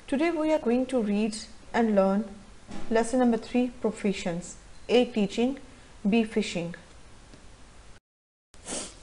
Today we are going to read and learn lesson number 3, professions. A. Teaching. B. Fishing.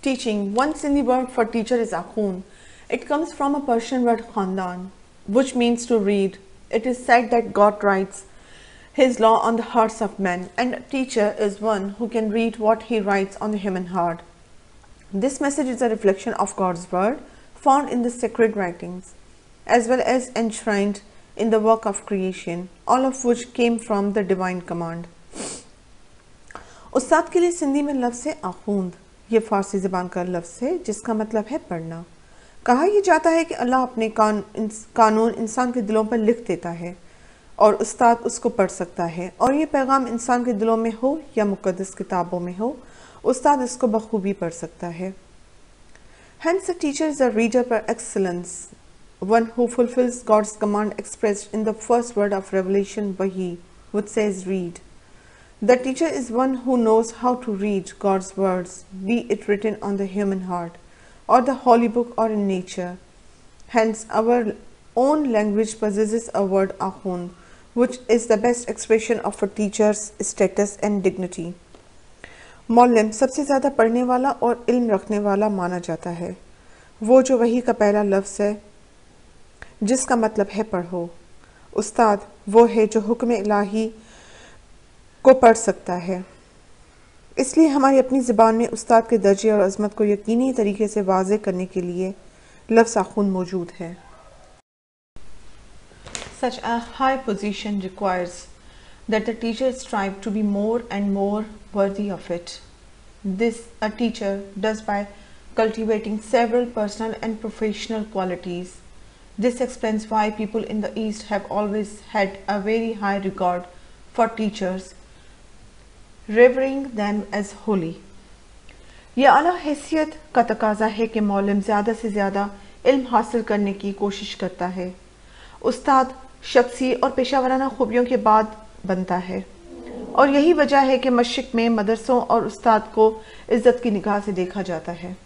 Teaching. One Sindhi word for teacher is akhun. It comes from a Persian word khandan, which means to read. It is said that God writes His law on the hearts of men, and a teacher is one who can read what he writes on the human heart. This message is a reflection of God's word found in the sacred writings, as well as enshrined in the work of creation, all of which came from the divine command. उस्ताद के लिए सिंधी में लफ्ज़ है आखूंद। ये फारसी ज़बान का लफ्ज़ है जिसका मतलब है पढ़ना। कहा यह जाता है कि अल्लाह अपने कानून इंसान के दिलों पर लिख देता है और उस्ताद उसको पढ़ सकता है, और ये पैगाम इंसान के दिलों में हो या मुक़द्दस किताबों में हो, उस्ताद इसको बखूबी पढ़ सकता है। Hence, a teacher is a reader par excellence, one who fulfills God's command expressed in the first word of revelation, Wahi, which says read. The teacher is one who knows how to read God's words, be it written on the human heart, or the holy book, or in nature. Hence, our own language possesses a word akhun, which is the best expression of a teacher's status and dignity. मौलम सबसे ज़्यादा पढ़ने वाला और इल्म रखने वाला माना जाता है, वो जो वही का पहला लफ्ज़ है जिसका मतलब है पढ़ो। उस्ताद वो है जो हुक्म इलाही को पढ़ सकता है। इसलिए हमारी अपनी ज़बान में उस्ताद के दर्जे और अज़मत को यकीनी तरीके से वाज़े करने के लिए लफ्ज़ आखून मौजूद है। Such a high position requires that the teacher strive to be more and more worthy of it. This a teacher does by cultivating several personal and professional qualities. This explains why people in the East have always had a very high regard for teachers, revering them as holy. यह आला हैसियत का तकाजा है कि मौलम ज़्यादा से ज़्यादा इल्म हासिल करने की कोशिश करता है। उस्ताद शख्सी और पेशावराना खूबियों के बाद बनता है, और यही वजह है कि मशरिक़ में मदरसों और उस्ताद को इज़्ज़त की निगाह से देखा जाता है।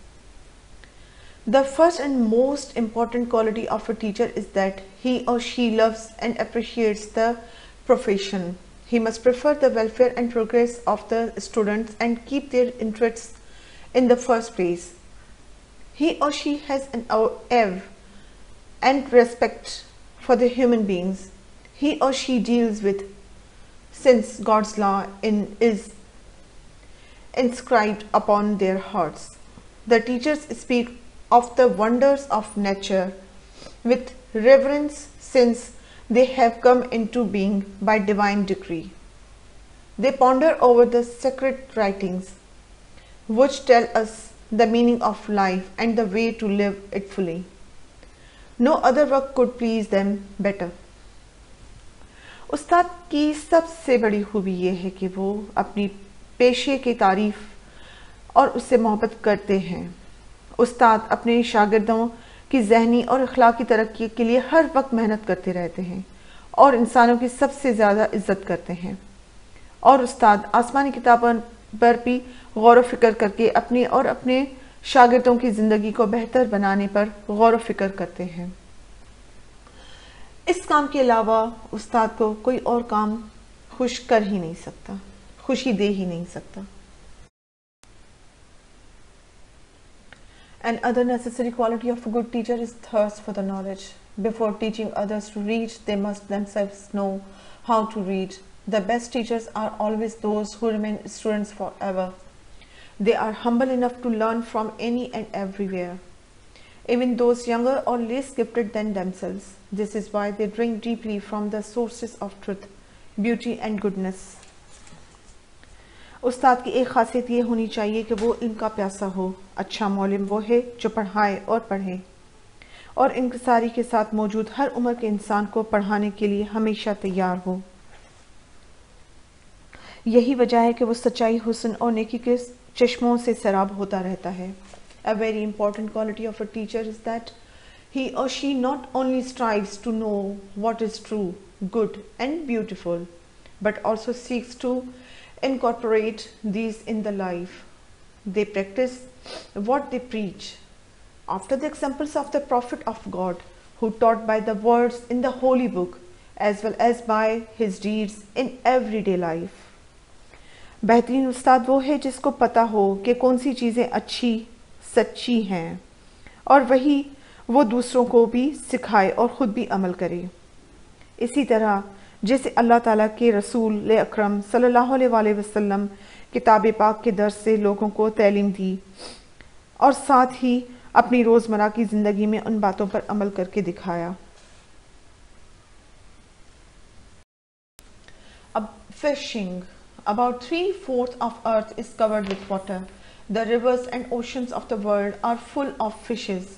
The first and most important quality of a teacher is that he or she loves and appreciates the profession. He must prefer the welfare and progress of the students and keep their interests in the first place. He or she has an awe and respect for the human beings he or she deals with, since God's law is inscribed upon their hearts. The teachers speak of the wonders of nature with reverence, since they have come into being by divine decree. They ponder over the sacred writings, which tell us the meaning of life and the way to live it fully. No other work could please them better. उस्ताद की सबसे बड़ी खूबी ये है कि वो अपनी पेशे की तारीफ़ और उससे मोहब्बत करते हैं। उस्ताद अपने शागिर्दों की ज़हनी और अखलाकी तरक्की के लिए हर वक्त मेहनत करते रहते हैं और इंसानों की सबसे ज़्यादा इज़्ज़त करते हैं। और उस्ताद आसमानी किताबों पर भी गौर व फिक्र करके अपनी और अपने शागिर्दों की ज़िंदगी को बेहतर बनाने पर गौर व फिक्र करते हैं। इस काम के अलावा उस्ताद को कोई और काम खुश कर ही नहीं सकता, खुशी दे ही नहीं सकता। An other necessary quality of a good teacher is thirst for the knowledge. Before teaching others to read, they must themselves know how to read. The best teachers are always those who remain students forever. They are humble enough to learn from any and everywhere, even those younger or less gifted than themselves. This is why they drink deeply from the sources of truth, beauty and goodness. उस्ताद की एक खासियत ये होनी चाहिए कि वो इनका प्यासा हो। अच्छा मौलिम वो है जो पढ़ाए और पढ़े और इंकिसारी के साथ मौजूद हर उम्र के इंसान को पढ़ाने के लिए हमेशा तैयार हो। यही वजह है कि वो सच्चाई, हुस्न और नेकी के चश्मों से सैराब होता रहता है। A very important quality of a teacher is that he or she not only strives to know what is true, good and beautiful, but also seeks to incorporate these in the life. They practice what they preach. After the examples of the Prophet of God, who taught by the words in the holy book as well as by his deeds in everyday life. बेहतरीन उस्ताद वो है जिसको पता हो कि कौन सी चीज़ें अच्छी सच्ची हैं और वही वो दूसरों को भी सिखाए और ख़ुद भी अमल करे। इसी तरह जैसे अल्लाह ताला के रसूल अकरम सल्लल्लाहु अलैहि वसल्लम किताब पाक के दर्स से लोगों को तालीम दी और साथ ही अपनी रोज़मर्रा की ज़िंदगी में उन बातों पर अमल करके दिखाया। अब fishing, about 3/4 of earth is covered with water. The rivers and oceans of the world are full of fishes.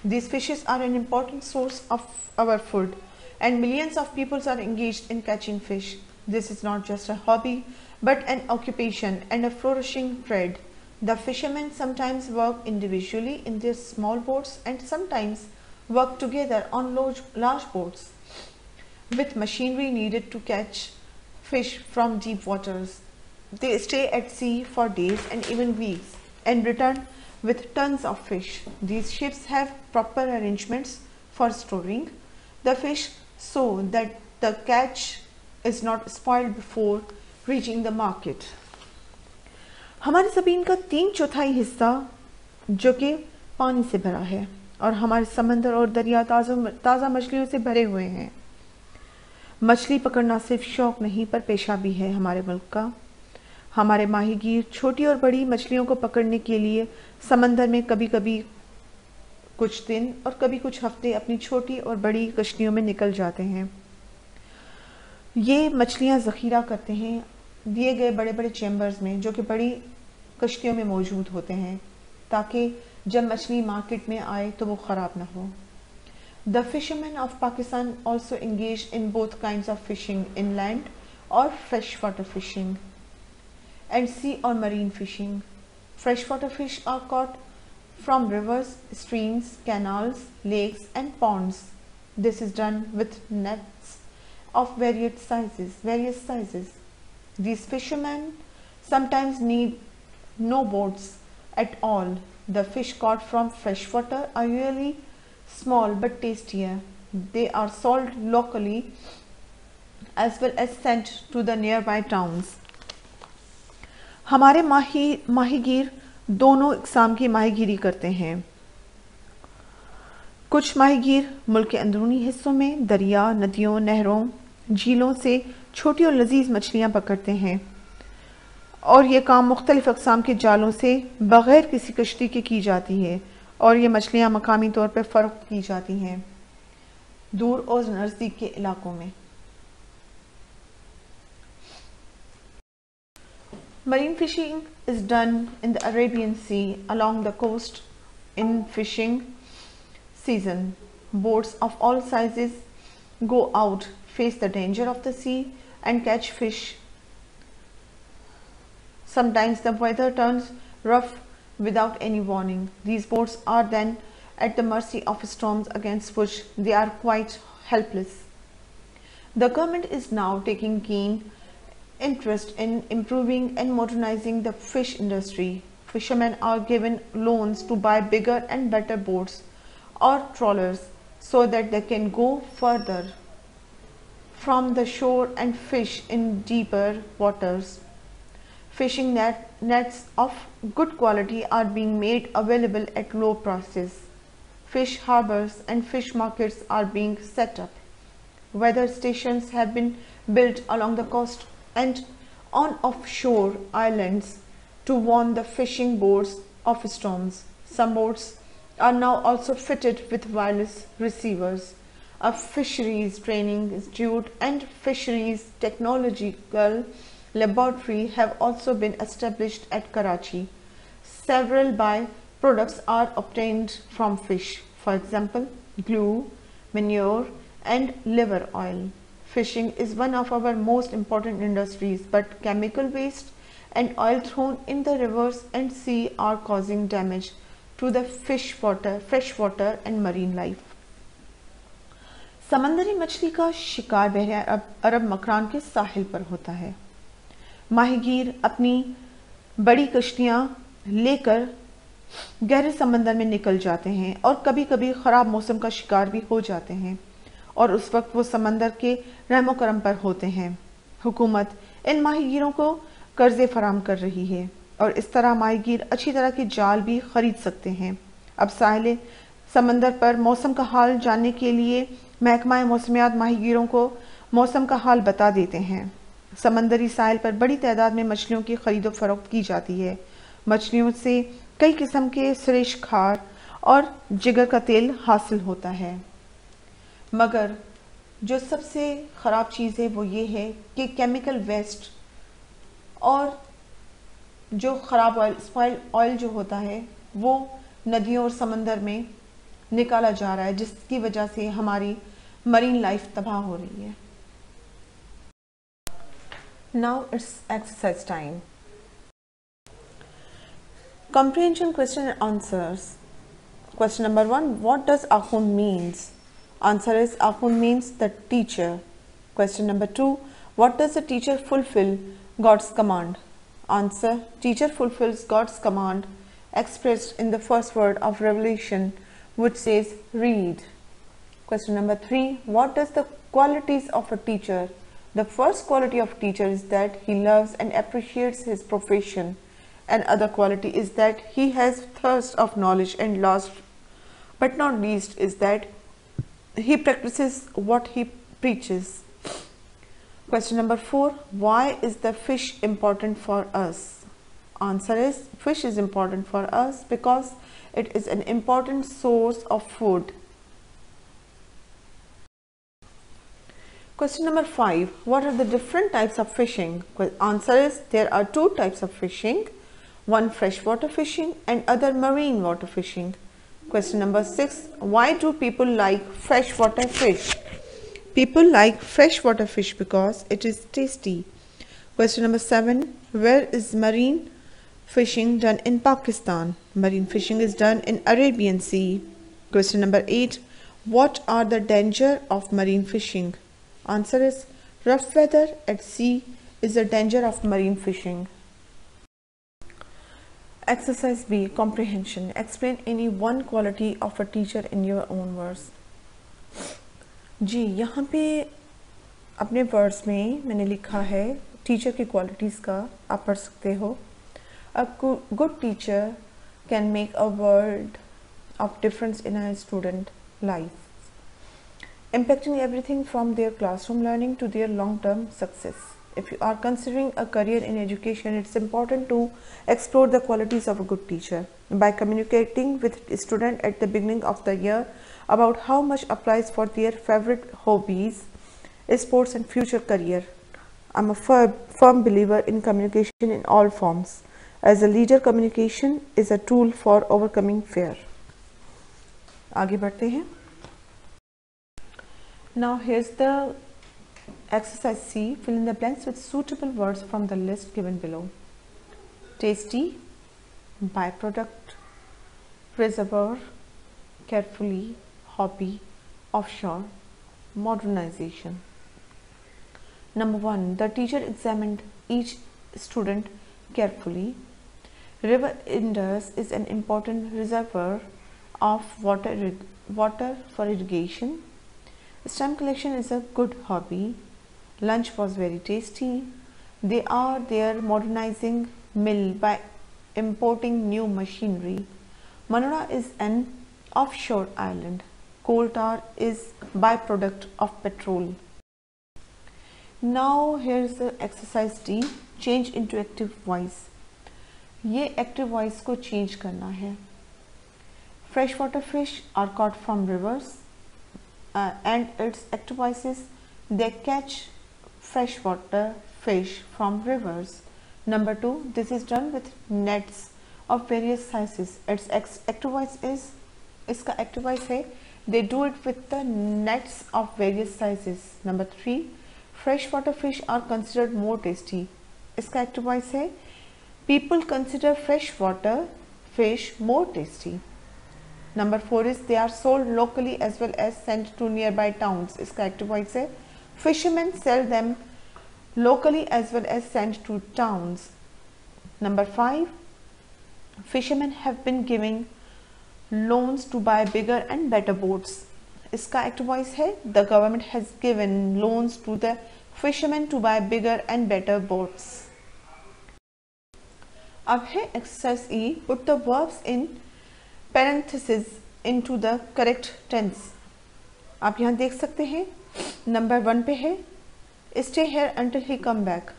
These fishes are an important source of our food, and millions of people are engaged in catching fish. This is not just a hobby, but an occupation and a flourishing trade. The fishermen sometimes work individually in their small boats and sometimes work together on large boats with machinery needed to catch fish from deep waters. They stay at sea for days and even weeks and return with tons of fish. These ships have proper arrangements for storing the fish so that the catch is not spoiled before reaching the market. हमारे ज़मीन का 3/4 हिस्सा जो कि पानी से भरा है और हमारे समंदर और दरिया ताज़ा मछलियों से भरे हुए हैं। मछली पकड़ना सिर्फ शौक नहीं पर पेशा भी है हमारे मुल्क का। हमारे माहीगीर छोटी और बड़ी मछलियों को पकड़ने के लिए समंदर में कभी कभी कुछ दिन और कभी कुछ हफ्ते अपनी छोटी और बड़ी कश्तियों में निकल जाते हैं। ये मछलियां ज़ख़ीरा करते हैं दिए गए बड़े बड़े चैम्बर्स में जो कि बड़ी कश्तियों में मौजूद होते हैं ताकि जब मछली मार्केट में आए तो वो ख़राब ना हो। The fishermen of Pakistan also engage in both kinds of fishing, inland or freshwater fishing, and sea or marine fishing. Freshwater fish are caught from rivers, streams, canals, lakes, and ponds. This is done with nets of various sizes. These fishermen sometimes need no boats at all. The fish caught from freshwater are usually small but tastier. They are sold locally as well as sent to the nearby towns. हमारे माहीगीर दोनों इकसाम की माहीगीरी करते हैं। कुछ माहीगीर मुल्क के अंदरूनी हिस्सों में दरिया, नदियों, नहरों, झीलों से छोटी और लजीज मछलियां पकड़ते हैं और ये काम मुख्तलिफ अक़साम के जालों से बग़ैर किसी कश्ती के की जाती है और ये मछलियां मकामी तौर पर फ़रोख्त की जाती हैं दूर और नज़दीक के इलाकों में। Marine fishing is done in the Arabian Sea along the coast in fishing season. Boats of all sizes go out, face the danger of the sea and catch fish. Sometimes the weather turns rough without any warning. These boats are then at the mercy of storms against which they are quite helpless. The government is now taking keen interest in improving and modernizing the fish industry. Fishermen are given loans to buy bigger and better boats or trawlers so that they can go further from the shore and fish in deeper waters. Fishing nets of good quality are being made available at low prices. Fish harbors and fish markets are being set up. Weather stations have been built along the coast and on offshore islands to warn the fishing boats of storms. Some boats are now also fitted with wireless receivers. A fisheries training institute and fisheries technological laboratory have also been established at Karachi. Several byproducts are obtained from fish, for example, glue, manure, and liver oil. Fishing is one of our most important industries, but chemical waste and oil thrown in the rivers and sea are causing damage to the freshwater and marine life. समंदरी मछली का शिकार बहरे अरब मकरान के साहिल पर होता है। माहीगीर अपनी बड़ी कश्तियां लेकर गहरे समंदर में निकल जाते हैं और कभी कभी ख़राब मौसम का शिकार भी हो जाते हैं, और उस वक्त वो समंदर के रहमो करम पर होते हैं। हुकूमत इन माहीगीरों को कर्ज़े फराम कर रही है और इस तरह माहीगीर अच्छी तरह के जाल भी ख़रीद सकते हैं। अब साहिल समंदर पर मौसम का हाल जानने के लिए महकमा मौसमियात माहीगीरों को मौसम का हाल बता देते हैं। समंदरी साहिल पर बड़ी तादाद में मछलियों की खरीदो फरोख्त की जाती है। मछलियों से कई किस्म के सुरेश खार और जिगर का तेल हासिल होता है। मगर जो सबसे ख़राब चीज़ है वो ये है कि केमिकल वेस्ट और जो ख़राब ऑयल, स्पॉइल्ड ऑयल जो होता है, वो नदियों और समंदर में निकाला जा रहा है, जिसकी वजह से हमारी मरीन लाइफ तबाह हो रही है। Now it's exercise time. Comprehension question and answers. Question number 1. What does Akhund means? Answer is Akhund means the teacher. Question number 2. What does the teacher fulfill God's command? Answer. Teacher fulfills God's command expressed in the first word of Revelation, which says read. Question number 3. What does the qualities of a teacher? The first quality of teacher is that he loves and appreciates his profession. And other quality is that he has thirst of knowledge, and last but not least is that he practices what he preaches. Question number 4. Why is the fish important for us? Answer is fish is important for us because it is an important source of food. Question number 5. What are the different types of fishing? Answer is there are two types of fishing. One freshwater fishing and other marine water fishing. Question number 6. Why do people like freshwater fish? People like freshwater fish because it is tasty. Question number 7. Where is marine fishing done in Pakistan? Marine fishing is done in Arabian Sea. Question number 8. What are the danger of marine fishing? Answer is rough weather at sea is the danger of marine fishing. Exercise B. Comprehension. Explain any one quality of a teacher in your own words. जी, यहाँ पे अपने words में मैंने लिखा है teacher की qualities का, आप पढ़ सकते हो। A good teacher can make a world of difference in a student life, impacting everything from their classroom learning to their long-term success. If you are considering a career in education, it's important to explore the qualities of a good teacher by communicating with a student at the beginning of the year about how much applies for their favorite hobbies, sports and future career. I'm a firm believer in communication in all forms. As a leader, communication is a tool for overcoming fear. आगे बढ़ते हैं. Now here's the exercise C. Fill in the blanks with suitable words from the list given below. Tasty, byproduct, preserver, carefully, hobby, offshore, modernization. Number 1. The teacher examined each student carefully. River Indus is an important reservoir of water for irrigation. Stamp collection is a good hobby. Lunch was very tasty. They are there modernizing mill by importing new machinery. Manora is an offshore island. Coal tar is byproduct of petrol. Now here's the exercise D. Change into active voice. ये active voice को change करना है. Freshwater fish are caught from rivers and its active voice is they catch freshwater fish from rivers. Number 2. This is done with nets of various sizes. Its active voice is इसका active voice है they do it with the nets of various sizes. Number 3. Freshwater fish are considered more tasty. इसका active voice है people consider freshwater fish more tasty. Number 4 is they are sold locally as well as sent to nearby towns. इसका active voice है fishermen sell them locally as well as sent to towns. Number 5. Fishermen have been giving loans to buy bigger and better boats. इसका active voice है the government has given loans to the fishermen to buy bigger and better boats. अब है exercise E, put the verbs in parentheses into the correct tense. आप यहाँ देख सकते हैं number 1 पे है stay here until he come back.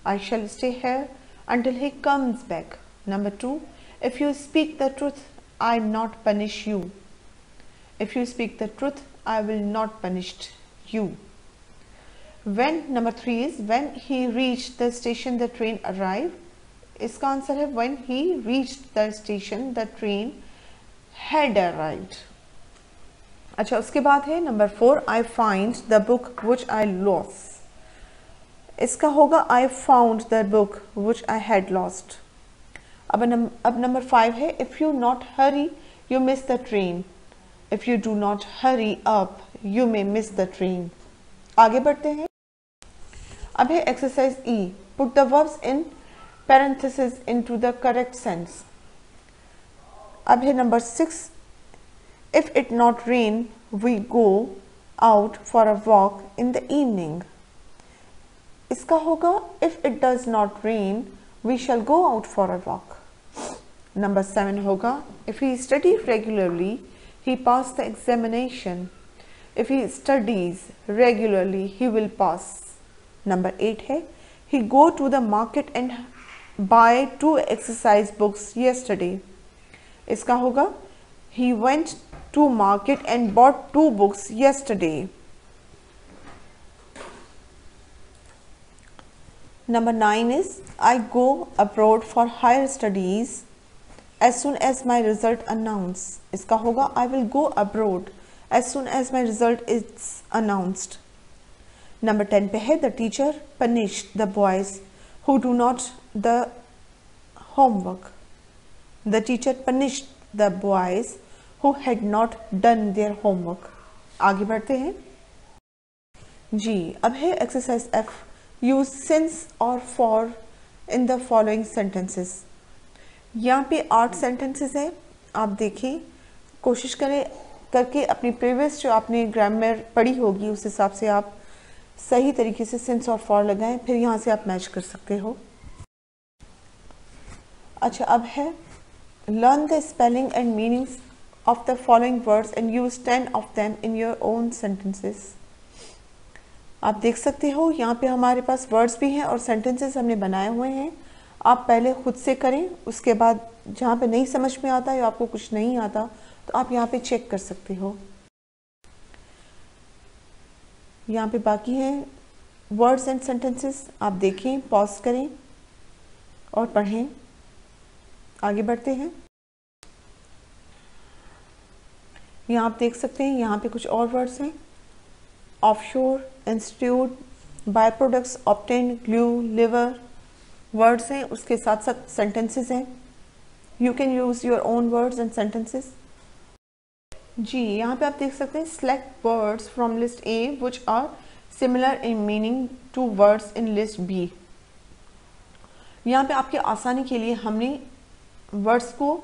I shall stay here until he comes back. Number 2, if you speak the truth, I not punish you. If you speak the truth, I will not punish you. When, number 3 is when he reached the station, the train arrived. इसका answer है when he reached the station, the train had arrived. अच्छा, उसके बाद है number 4, I find the book which I lost. इसका होगा I found the book which I had lost. अब number 5 है if you not hurry you miss the train. If you do not hurry up you may miss the train. आगे बढ़ते हैं. अब है exercise E, put the verbs in parentheses into the correct sense. अब है number 6, if it not rain we go out for a walk in the evening. इसका होगा if it does not rain we shall go out for a walk. Number 7 होगा if he studies regularly he pass the examination. If he studies regularly he will pass. Number 8 है he go to the market and buy 2 exercise books yesterday. इसका होगा he went to market and bought 2 books yesterday. Number 9 is I go abroad for higher studies as soon as my result announce. इसका होगा I will go abroad as soon as my result is announced. Number 10 पे है the teacher punished the boys who do not the homework. The teacher punished the boys who had not done their homework. आगे बढ़ते हैं जी. अब है exercise F, use since or for in the following sentences. यहाँ पे 8 sentences हैं. आप देखें, कोशिश करें करके अपनी प्रीवियस जो आपने ग्रामर पढ़ी होगी उस हिसाब से आप सही तरीके से सिंस और फॉर लगाएं, फिर यहाँ से आप मैच कर सकते हो. अच्छा, अब है learn the spelling and meanings of the following words and use 10 of them in your own sentences. आप देख सकते हो यहाँ पे हमारे पास वर्ड्स भी हैं और सेंटेंसेस हमने बनाए हुए हैं. आप पहले खुद से करें, उसके बाद जहाँ पे नहीं समझ में आता या आपको कुछ नहीं आता तो आप यहाँ पे चेक कर सकते हो. यहाँ पे बाकी हैं वर्ड्स एंड सेंटेंसेस. आप देखें, पॉज करें और पढ़ें. आगे बढ़ते हैं. यहाँ आप देख सकते हैं यहाँ पे कुछ और वर्ड्स हैं. Offshore, institute, by products, obtain, glue, lever words हैं, उसके साथ साथ सेंटेंसेस हैं. You can use your own words and sentences. जी, यहाँ पे आप देख सकते हैं select words from list A which are similar in meaning to words in list B. यहाँ पे आपके आसानी के लिए हमने वर्ड्स को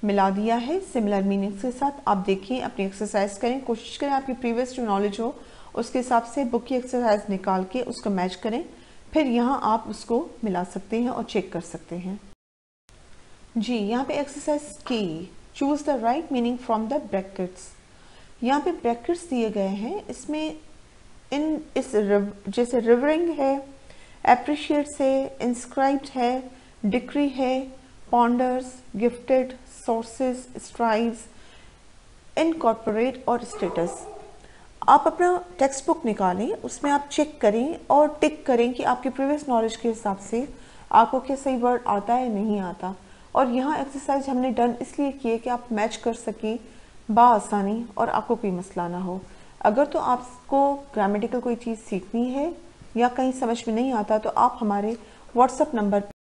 मिला दिया है सिमिलर मीनिंग्स के साथ. आप देखिए, अपनी एक्सरसाइज करें, कोशिश करें आपकी प्रीवियस जो नॉलेज हो उसके हिसाब से बुक की एक्सरसाइज निकाल के उसको मैच करें, फिर यहाँ आप उसको मिला सकते हैं और चेक कर सकते हैं. जी, यहाँ पे एक्सरसाइज की choose the right meaning from the brackets. यहाँ पे ब्रैकेट्स दिए गए हैं, इसमें जैसे रिवरिंग है, एप्रिशिएट्स है, इंस्क्राइब्ड है, डिक्री है, ponders, gifted, sources, strives, incorporate और स्टेटस. आप अपना टेक्स्ट बुक निकालें, उसमें आप चेक करें और टिक करें कि आपके प्रीवियस नॉलेज के हिसाब से आपको क्या सही वर्ड आता है नहीं आता. और यहाँ एक्सरसाइज हमने डन इसलिए किए कि आप मैच कर सकें बआसानी और आपको कोई मसला ना हो. अगर तो आपको ग्रामेटिकल कोई चीज़ सीखनी है या कहीं समझ में नहीं आता तो आप हमारे व्हाट्सएप नंबर